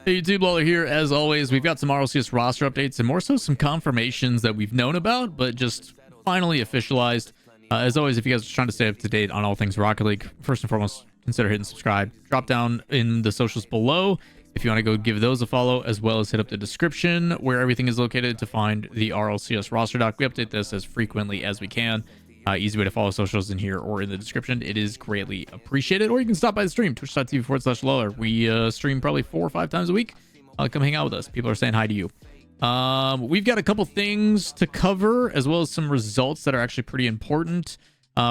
Hey YouTube, Lawler here. As always, we've got some RLCS roster updates and more so some confirmations that we've known about, but just finally officialized. As always, if you guys are trying to stay up to date on all things Rocket League, first and foremost, consider hitting subscribe. Drop down in the socials below if you want to go give those a follow, as well as hit up the description where everything is located to find the RLCS roster doc. We update this as frequently as we can. Easy way to follow socials in here or in the description. It is greatly appreciated. Or you can stop by the stream, twitch.tv/Lawler. We stream probably 4 or 5 times a week. Come hang out with us. People are saying hi to you. We've got a couple things to cover, as well as some results that are actually pretty important.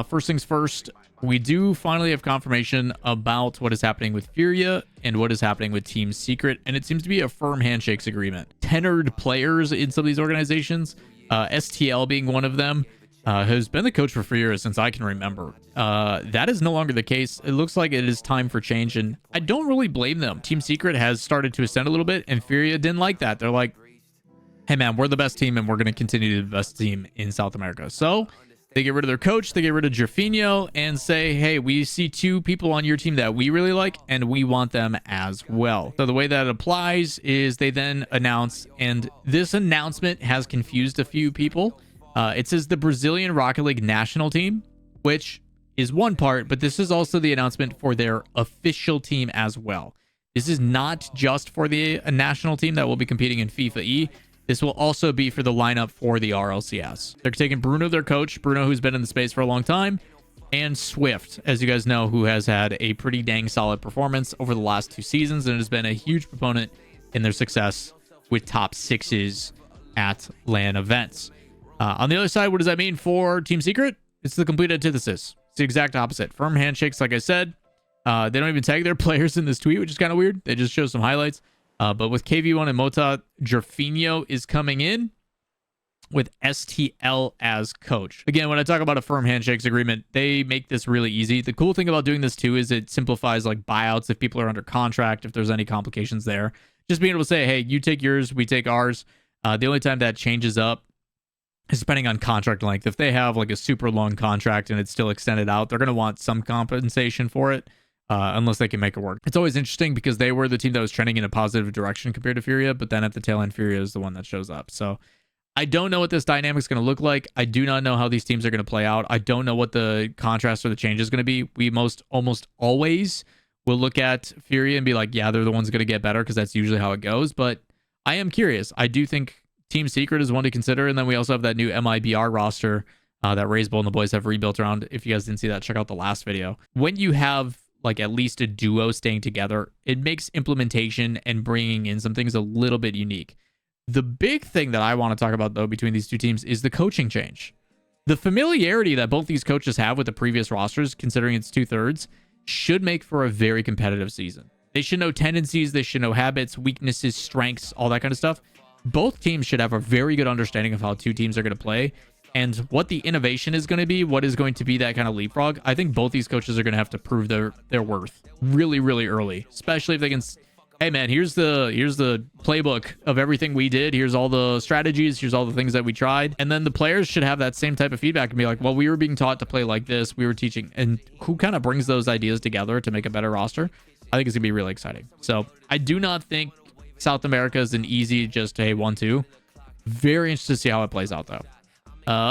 First things first, we do finally have confirmation about what is happening with Furia and what is happening with Team Secret, and it seems to be a firm handshakes agreement. Tenured players in some of these organizations, STL being one of them, has been the coach for Furia since I can remember. That is no longer the case. It looks like it is time for change, and I don't really blame them. Team Secret has started to ascend a little bit, and Furia didn't like that. They're like, hey man, we're the best team, and we're going to continue to be the best team in South America. So they get rid of their coach, they get rid of Jerfinho, and say, hey, we see 2 people on your team that we really like, and we want them as well. So the way that it applies is they then announce, and this announcement has confused a few people. It says the Brazilian Rocket League national team, which is one part, but this is also the announcement for their official team as well. This is not just for the national team that will be competing in FIFA E. This will also be for the lineup for the RLCS. They're taking Bruno, their coach, Bruno, who's been in the space for a long time, and Swift, as you guys know, who has had a pretty dang solid performance over the last 2 seasons and has been a huge proponent in their success with top 6s at LAN events. On the other side, what does that mean for Team Secret? It's the complete antithesis. It's the exact opposite. Firm handshakes, like I said. They don't even tag their players in this tweet, which is kind of weird. They just show some highlights. But with KV1 and Mota, Jerfinho is coming in with STL as coach. Again, when I talk about a firm handshakes agreement, they make this really easy. The cool thing about doing this too is it simplifies like buyouts if people are under contract, if there's any complications there. Just being able to say, hey, you take yours, we take ours. The only time that changes up is depending on contract length. If they have like a super long contract and it's still extended out, they're going to want some compensation for it. Unless they can make it work. It's always interesting because they were the team that was trending in a positive direction compared to Furia, but then at the tail end, Furia is the one that shows up. So I don't know what this dynamic is going to look like. I do not know how these teams are going to play out. I don't know what the contrast or the change is going to be. We almost always will look at Furia and be like, yeah, they're the ones going to get better because that's usually how it goes. But I am curious. I do think Team Secret is one to consider. And then we also have that new MIBR roster that Raze Bull and the boys have rebuilt around. If you guys didn't see that, check out the last video. When you have like at least a duo staying together, it makes implementation and bringing in some things a little bit unique. The big thing that I want to talk about though between these 2 teams is the coaching change. The familiarity that both these coaches have with the previous rosters, considering it's 2/3, should make for a very competitive season. They should know tendencies, they should know habits, weaknesses, strengths, all that kind of stuff. Both teams should have a very good understanding of how 2 teams are going to play and what the innovation is going to be, what is going to be that kind of leapfrog. I think both these coaches are going to have to prove their worth really, really early, especially if they can, hey man, here's the playbook of everything we did. Here's all the strategies. Here's all the things that we tried. And then the players should have that same type of feedback and be like, well, we were being taught to play like this. We were teaching. And who kind of brings those ideas together to make a better roster? I think it's going to be really exciting. So I do not think South America is an easy just, hey, 1-2. Very interested to see how it plays out though.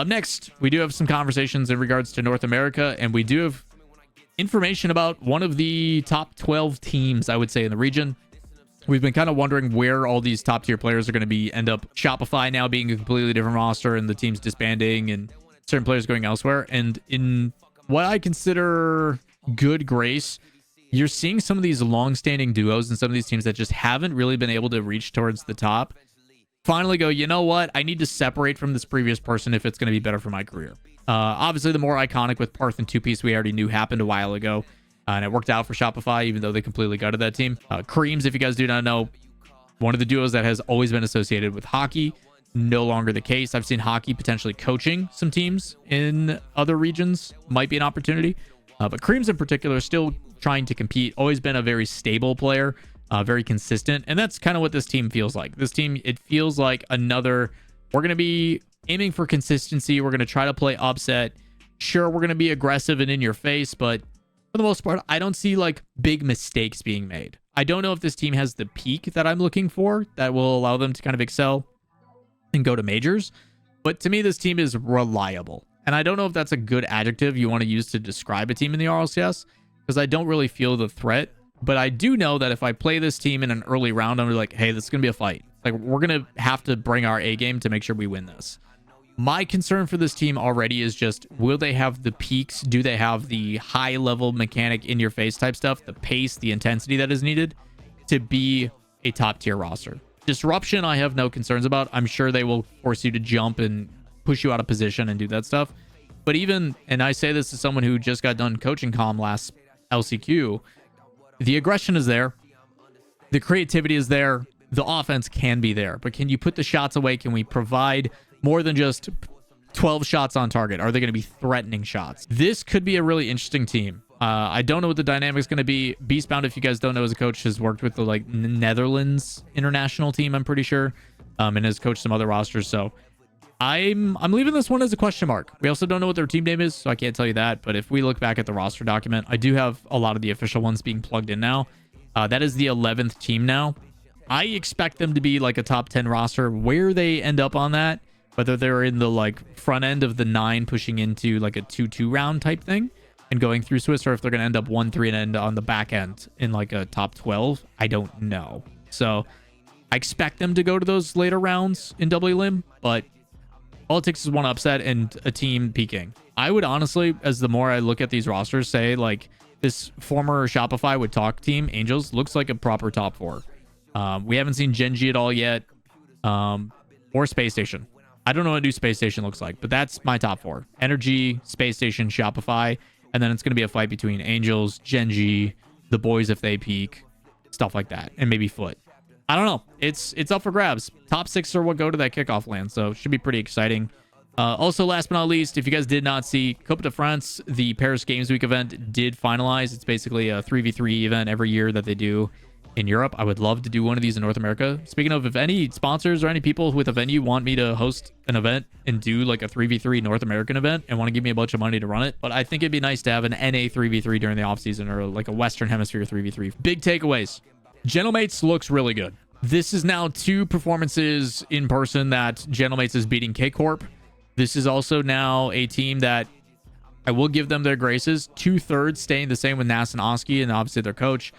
Next, we do have some conversations in regards to North America, and we do have information about one of the top 12 teams, I would say, in the region. We've been kind of wondering where all these top tier players are going to end up. Shopify now being a completely different roster and the teams disbanding and certain players going elsewhere. And in what I consider good grace, you're seeing some of these long-standing duos and some of these teams that just haven't really been able to reach towards the top finally go, you know what? I need to separate from this previous person if it's going to be better for my career. Obviously, the more iconic with Parth and 2Piece we already knew happened a while ago. And it worked out for Shopify, even though they completely gutted that team. Creams, if you guys do not know, one of the duos that has always been associated with hockey. No longer the case. I've seen hockey potentially coaching some teams in other regions. Might be an opportunity. But Creams in particular, still trying to compete. Always been a very stable player. Very consistent, and that's kind of what this team feels like. This team, it feels like another, we're going to be aiming for consistency. We're going to try to play upset. Sure, we're going to be aggressive and in your face, but For the most part, I don't see like big mistakes being made. I don't know if this team has the peak that I'm looking for that will allow them to kind of excel and go to majors. But to me, this team is reliable. And I don't know if that's a good adjective you want to use to describe a team in the RLCS, because I don't really feel the threat. But I do know that if I play this team in an early round, I'm like, hey, this is going to be a fight. Like, we're going to have to bring our A game to make sure we win this. My concern for this team already is just, will they have the peaks? Do they have the high level mechanic in your face type stuff, the pace, the intensity that is needed to be a top tier roster? Disruption, I have no concerns about. I'm sure they will force you to jump and push you out of position and do that stuff. But even, and I say this as someone who just got done coaching comm last LCQ, the aggression is there. The creativity is there. The offense can be there. But can you put the shots away? Can we provide more than just 12 shots on target? Are they going to be threatening shots? This could be a really interesting team. I don't know what the dynamic is going to be. Beastbound, if you guys don't know, as a coach, has worked with the like Netherlands international team, I'm pretty sure, and has coached some other rosters. So I'm leaving this one as a question mark. We also don't know what their team name is, so I can't tell you that. But if we look back at the roster document, I do have a lot of the official ones being plugged in now. That is the 11th team now. I expect them to be like a top 10 roster. Where they end up on that, whether they're in the like front end of the 9 pushing into like a 2-2 round type thing and going through Swiss, or if they're going to end up 1-3 and end on the back end in like a top 12, I don't know. So I expect them to go to those later rounds in double elim, but all it takes is one upset and a team peaking. I would honestly, as the more I look at these rosters, say like this former Shopify with Talk team, Angels, looks like a proper top 4. We haven't seen Genji at all yet, or Space Station. I don't know what a new Space Station looks like, but that's my top 4. Energy, Space Station, Shopify, and then it's going to be a fight between Angels, Genji, the boys if they peak, stuff like that, and maybe Foot. I don't know. It's up for grabs. Top 6 are what go to that kickoff land, so it should be pretty exciting. Also, last but not least, if you guys did not see, Coupe de France, the Paris Games Week event, did finalize. It's basically a 3v3 event every year that they do in Europe. I would love to do one of these in North America. Speaking of, if any sponsors or any people with a venue want me to host an event and do like a 3v3 North American event and want to give me a bunch of money to run it, but I think it'd be nice to have an NA 3v3 during the offseason, or like a Western Hemisphere 3v3. Big takeaways. Gentlemates looks really good. This is now 2 performances in person that Gentlemates is beating K-Corp. This is also now a team that I will give them their graces. 2/3 staying the same with Nas and Oski, and obviously their coach.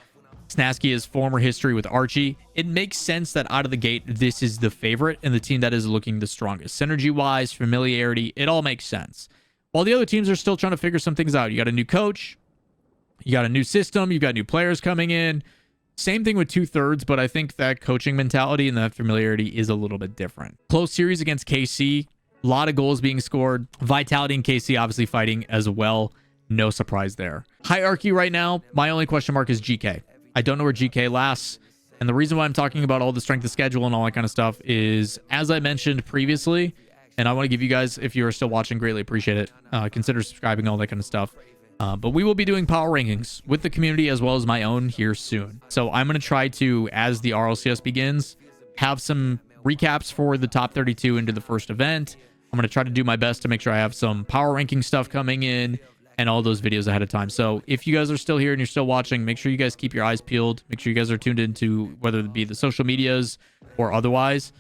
Snasky has former history with Archie. It makes sense that out of the gate, this is the favorite and the team that is looking the strongest. Synergy-wise, familiarity, it all makes sense. While the other teams are still trying to figure some things out. You got a new coach. You got a new system. You've got new players coming in. Same thing with 2/3, but I think that coaching mentality and that familiarity is a little bit different. Close series against KC. A lot of goals being scored. Vitality and KC obviously fighting as well. No surprise there. Hierarchy right now, my only question mark is GK. I don't know where GK lasts. And the reason why I'm talking about all the strength of schedule and all that kind of stuff is, as I mentioned previously, and I want to give you guys, if you are still watching, greatly appreciate it. Consider subscribing, all that kind of stuff. But we will be doing power rankings with the community as well as my own here soon. So I'm going to try to, as the RLCS begins, have some recaps for the top 32 into the first event. I'm going to try to do my best to make sure I have some power ranking stuff coming in and all those videos ahead of time. So if you guys are still here and you're still watching, make sure you guys keep your eyes peeled. Make sure you guys are tuned into whether it be the social medias or otherwise.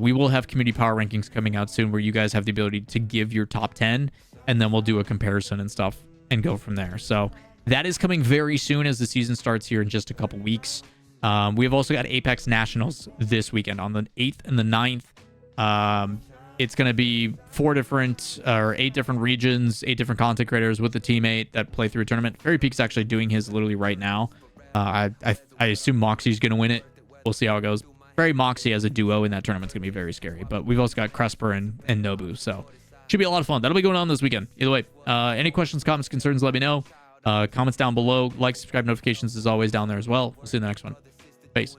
We will have community power rankings coming out soon where you guys have the ability to give your top 10, and then we'll do a comparison and stuff and go from there. So that is coming very soon as the season starts here in just a couple weeks. We have also got Apex Nationals this weekend on the 8th and the 9th. It's going to be 8 different regions, 8 different content creators with the teammate that play through a tournament. Fairy Peak's actually doing his literally right now. I assume Moxie's going to win it. We'll see how it goes. Fairy Moxie as a duo in that tournament's going to be very scary. But we've also got Cresper and Nobu. So should be a lot of fun. That'll be going on this weekend. Either way, any questions, comments, concerns, let me know. Comments down below. Like, subscribe, notifications is always down there as well. We'll see you in the next one. Peace.